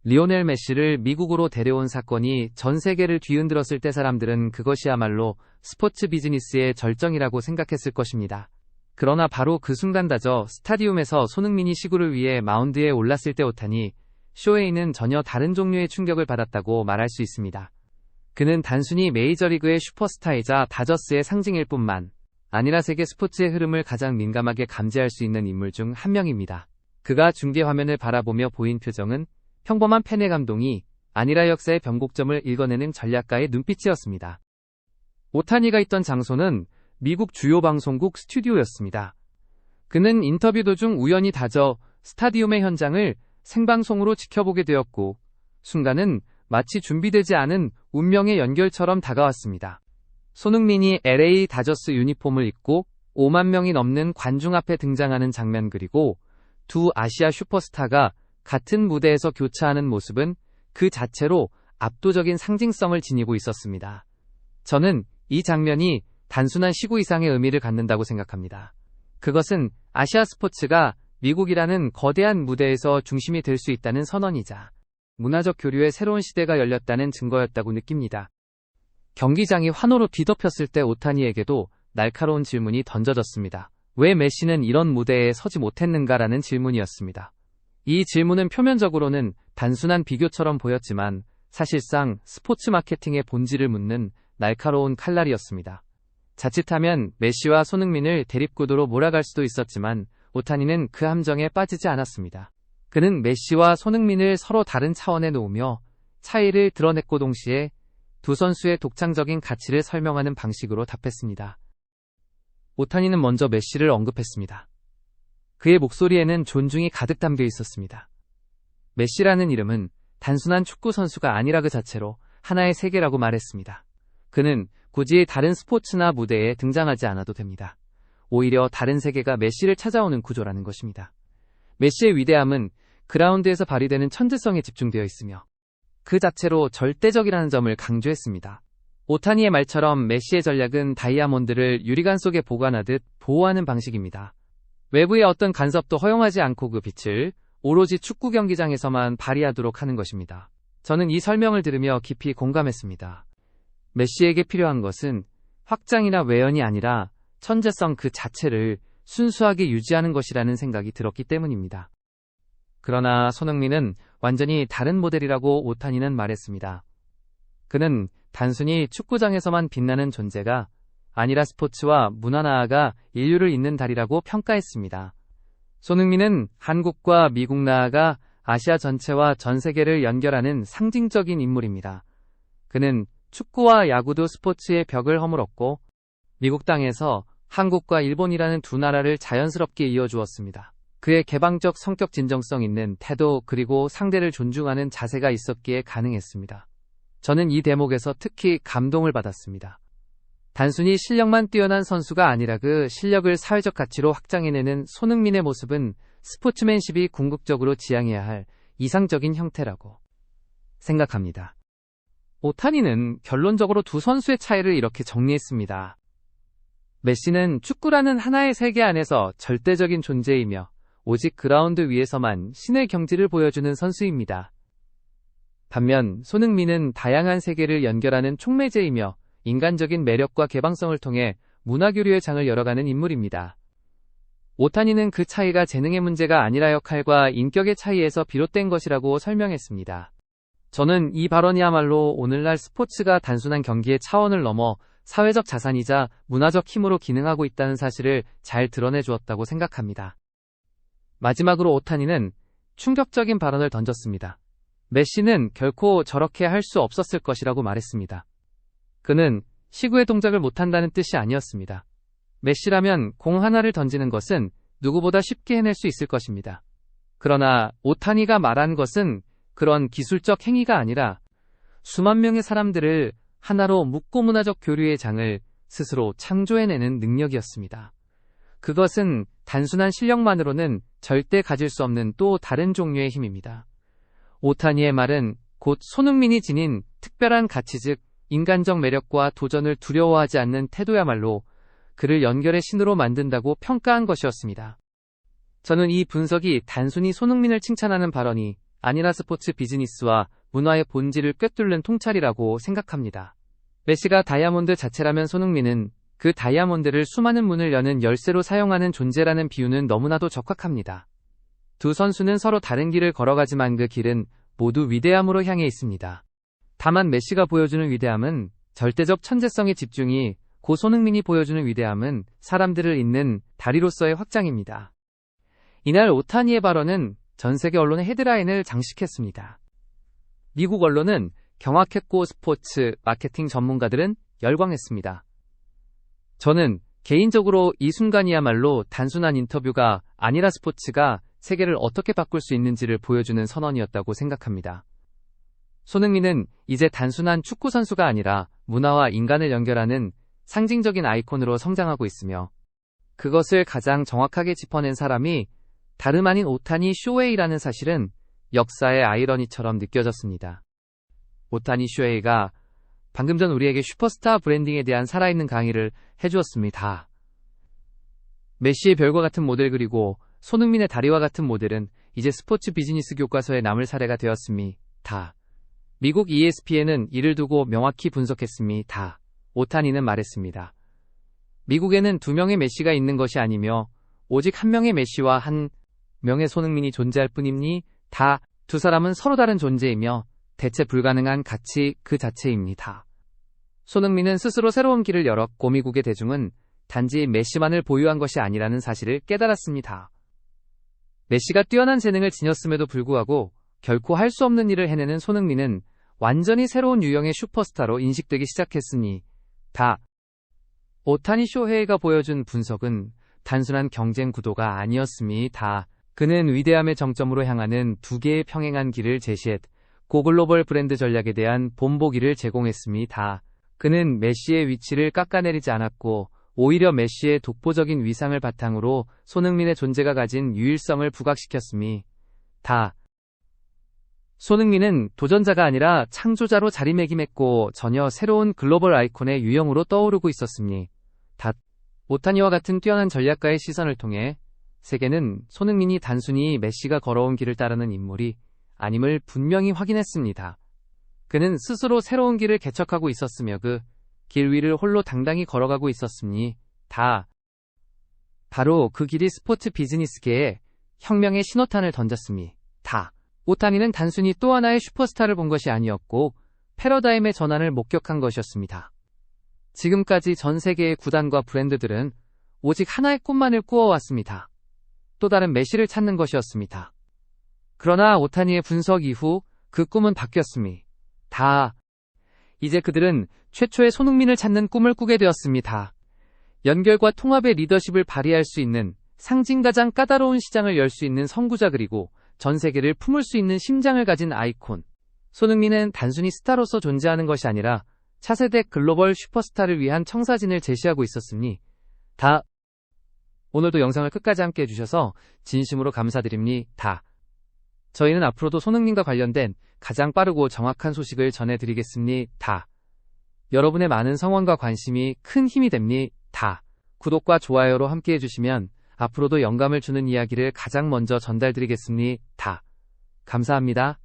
리오넬 메시를 미국으로 데려온 사건이 전 세계를 뒤흔들었을 때 사람들은 그것이야말로 스포츠 비즈니스의 절정이라고 생각했을 것입니다. 그러나 바로 그 순간다저 스타디움에서 손흥민이 시구를 위해 마운드에 올랐을 때 오타니 쇼헤이는 전혀 다른 종류의 충격을 받았다고 말할 수 있습니다. 그는 단순히 메이저리그의 슈퍼스타이자 다저스의 상징일 뿐만 아니라 세계 스포츠의 흐름을 가장 민감하게 감지할 수 있는 인물 중 한 명입니다. 그가 중계 화면을 바라보며 보인 표정은 평범한 팬의 감동이 아니라 역사의 변곡점을 읽어내는 전략가의 눈빛이었습니다. 오타니가 있던 장소는 미국 주요 방송국 스튜디오였습니다. 그는 인터뷰 도중 우연히 다저 스타디움의 현장을 생방송으로 지켜보게 되었고, 순간은 마치 준비되지 않은 운명의 연결처럼 다가왔습니다. 손흥민이 LA 다저스 유니폼을 입고 5만 명이 넘는 관중 앞에 등장하는 장면, 그리고 두 아시아 슈퍼스타가 같은 무대에서 교차하는 모습은 그 자체로 압도적인 상징성을 지니고 있었습니다. 저는 이 장면이 단순한 시구 이상의 의미를 갖는다고 생각합니다. 그것은 아시아 스포츠가 미국이라는 거대한 무대에서 중심이 될 수 있다는 선언이자 문화적 교류의 새로운 시대가 열렸다는 증거였다고 느낍니다. 경기장이 환호로 뒤덮였을 때 오타니에게도 날카로운 질문이 던져졌습니다. 왜 메시는 이런 무대에 서지 못했는가라는 질문이었습니다. 이 질문은 표면적으로는 단순한 비교처럼 보였지만 사실상 스포츠 마케팅의 본질을 묻는 날카로운 칼날이었습니다. 자칫하면 메시와 손흥민을 대립구도로 몰아갈 수도 있었지만 오타니는 그 함정에 빠지지 않았습니다. 그는 메시와 손흥민을 서로 다른 차원에 놓으며 차이를 드러냈고 동시에 두 선수의 독창적인 가치를 설명하는 방식으로 답했습니다. 오타니는 먼저 메시를 언급했습니다. 그의 목소리에는 존중이 가득 담겨 있었습니다. 메시라는 이름은 단순한 축구 선수가 아니라 그 자체로 하나의 세계라고 말했습니다. 그는 굳이 다른 스포츠나 무대에 등장하지 않아도 됩니다. 오히려 다른 세계가 메시를 찾아오는 구조라는 것입니다. 메시의 위대함은 그라운드에서 발휘되는 천재성에 집중되어 있으며 그 자체로 절대적이라는 점을 강조했습니다. 오타니의 말처럼 메시의 전략은 다이아몬드를 유리관 속에 보관하듯 보호하는 방식입니다. 외부의 어떤 간섭도 허용하지 않고 그 빛을 오로지 축구 경기장에서만 발휘하도록 하는 것입니다. 저는 이 설명을 들으며 깊이 공감했습니다. 메시에게 필요한 것은 확장이나 외연이 아니라 천재성 그 자체를 순수하게 유지하는 것이라는 생각이 들었기 때문입니다. 그러나 손흥민은 완전히 다른 모델이라고 오타니는 말했습니다. 그는 단순히 축구장에서만 빛나는 존재가 아니라 스포츠와 문화 나아가 인류를 잇는 달이라고 평가했습니다. 손흥민은 한국과 미국 나아가 아시아 전체와 전 세계를 연결하는 상징적인 인물입니다. 그는 축구와 야구도 스포츠의 벽을 허물었고 미국 땅에서 한국과 일본이라는 두 나라를 자연스럽게 이어주었습니다. 그의 개방적 성격, 진정성 있는 태도, 그리고 상대를 존중하는 자세가 있었기에 가능했습니다. 저는 이 대목에서 특히 감동을 받았습니다. 단순히 실력만 뛰어난 선수가 아니라 그 실력을 사회적 가치로 확장해내는 손흥민의 모습은 스포츠맨십이 궁극적으로 지향해야 할 이상적인 형태라고 생각합니다. 오타니는 결론적으로 두 선수의 차이를 이렇게 정리했습니다. 메시는 축구라는 하나의 세계 안에서 절대적인 존재이며 오직 그라운드 위에서만 신의 경지를 보여주는 선수입니다. 반면 손흥민은 다양한 세계를 연결하는 촉매제이며 인간적인 매력과 개방성을 통해 문화교류의 장을 열어가는 인물입니다. 오타니는 그 차이가 재능의 문제가 아니라 역할과 인격의 차이에서 비롯된 것이라고 설명했습니다. 저는 이 발언이야말로 오늘날 스포츠가 단순한 경기의 차원을 넘어 사회적 자산이자 문화적 힘으로 기능하고 있다는 사실을 잘 드러내 주었다고 생각합니다. 마지막으로 오타니는 충격적인 발언을 던졌습니다. 메시는 결코 저렇게 할 수 없었을 것이라고 말했습니다. 그는 시구의 동작을 못한다는 뜻이 아니었습니다. 메시라면 공 하나를 던지는 것은 누구보다 쉽게 해낼 수 있을 것입니다. 그러나 오타니가 말한 것은 그런 기술적 행위가 아니라 수만 명의 사람들을 하나로 묶고 문화적 교류의 장을 스스로 창조해내는 능력이었습니다. 그것은 단순한 실력만으로는 절대 가질 수 없는 또 다른 종류의 힘입니다. 오타니의 말은 곧 손흥민이 지닌 특별한 가치, 즉 인간적 매력과 도전을 두려워하지 않는 태도야말로 그를 연결의 신으로 만든다고 평가한 것이었습니다. 저는 이 분석이 단순히 손흥민을 칭찬하는 발언이 아니라 스포츠 비즈니스와 문화의 본질을 꿰뚫는 통찰이라고 생각합니다. 메시가 다이아몬드 자체라면 손흥민은 그 다이아몬드를 수많은 문을 여는 열쇠로 사용하는 존재라는 비유는 너무나도 적확합니다. 두 선수는 서로 다른 길을 걸어가지만 그 길은 모두 위대함으로 향해 있습니다. 다만 메시가 보여주는 위대함은 절대적 천재성의 집중이, 고 손흥민이 보여주는 위대함은 사람들을 잇는 다리로서의 확장입니다. 이날 오타니의 발언은 전 세계 언론의 헤드라인을 장식했습니다. 미국 언론은 경악했고 스포츠 마케팅 전문가들은 열광했습니다. 저는 개인적으로 이 순간이야말로 단순한 인터뷰가 아니라 스포츠가 세계를 어떻게 바꿀 수 있는지를 보여주는 선언이었다고 생각합니다. 손흥민은 이제 단순한 축구 선수가 아니라 문화와 인간을 연결하는 상징적인 아이콘으로 성장하고 있으며, 그것을 가장 정확하게 짚어낸 사람이 다름 아닌 오타니 쇼헤이라는 사실은 역사의 아이러니처럼 느껴졌습니다. 오타니 쇼헤이가 방금 전 우리에게 슈퍼스타 브랜딩에 대한 살아있는 강의를 해주었습니다. 메시의 별과 같은 모델 그리고 손흥민의 다리와 같은 모델은 이제 스포츠 비즈니스 교과서에 남을 사례가 되었습니다. 미국 ESPN은 이를 두고 명확히 분석했습니다. 오타니는 말했습니다. 미국에는 두 명의 메시가 있는 것이 아니며 오직 한 명의 메시와 한 명의 손흥민이 존재할 뿐입니다. 두 사람은 서로 다른 존재이며 대체 불가능한 가치 그 자체입니다. 손흥민은 스스로 새로운 길을 열었고 미국의 대중은 단지 메시만을 보유한 것이 아니라는 사실을 깨달았습니다. 메시가 뛰어난 재능을 지녔음에도 불구하고 결코 할 수 없는 일을 해내는 손흥민은 완전히 새로운 유형의 슈퍼스타로 인식되기 시작했습니다. 오타니 쇼헤이가 보여준 분석은 단순한 경쟁 구도가 아니었습니다. 그는 위대함의 정점으로 향하는 두 개의 평행한 길을 제시했고 글로벌 브랜드 전략에 대한 본보기를 제공했습니다. 그는 메시의 위치를 깎아내리지 않았고 오히려 메시의 독보적인 위상을 바탕으로 손흥민의 존재가 가진 유일성을 부각시켰습니다. 손흥민은 도전자가 아니라 창조자로 자리매김했고 전혀 새로운 글로벌 아이콘의 유형으로 떠오르고 있었습니다. 오타니와 같은 뛰어난 전략가의 시선을 통해 세계는 손흥민이 단순히 메시가 걸어온 길을 따르는 인물이 아님을 분명히 확인했습니다. 그는 스스로 새로운 길을 개척하고 있었으며 그 길 위를 홀로 당당히 걸어가고 있었습니다. 바로 그 길이 스포츠 비즈니스계에 혁명의 신호탄을 던졌습니다. 오타니는 단순히 또 하나의 슈퍼스타를 본 것이 아니었고 패러다임의 전환을 목격한 것이었습니다. 지금까지 전 세계의 구단과 브랜드들은 오직 하나의 꿈만을 꾸어왔습니다. 또 다른 메시를 찾는 것이었습니다. 그러나 오타니의 분석 이후 그 꿈은 바뀌었습니다. 이제 그들은 최초의 손흥민을 찾는 꿈을 꾸게 되었습니다. 연결과 통합의 리더십을 발휘할 수 있는 상징 가장 까다로운 시장을 열 수 있는 선구자 그리고 전 세계를 품을 수 있는 심장을 가진 아이콘. 손흥민은 단순히 스타로서 존재하는 것이 아니라 차세대 글로벌 슈퍼스타를 위한 청사진을 제시하고 있었습니다. 오늘도 영상을 끝까지 함께 해주셔서 진심으로 감사드립니다. 저희는 앞으로도 손흥민과 관련된 가장 빠르고 정확한 소식을 전해드리겠습니다. 여러분의 많은 성원과 관심이 큰 힘이 됩니다. 구독과 좋아요로 함께 해주시면 앞으로도 영감을 주는 이야기를 가장 먼저 전달드리겠습니다. 감사합니다.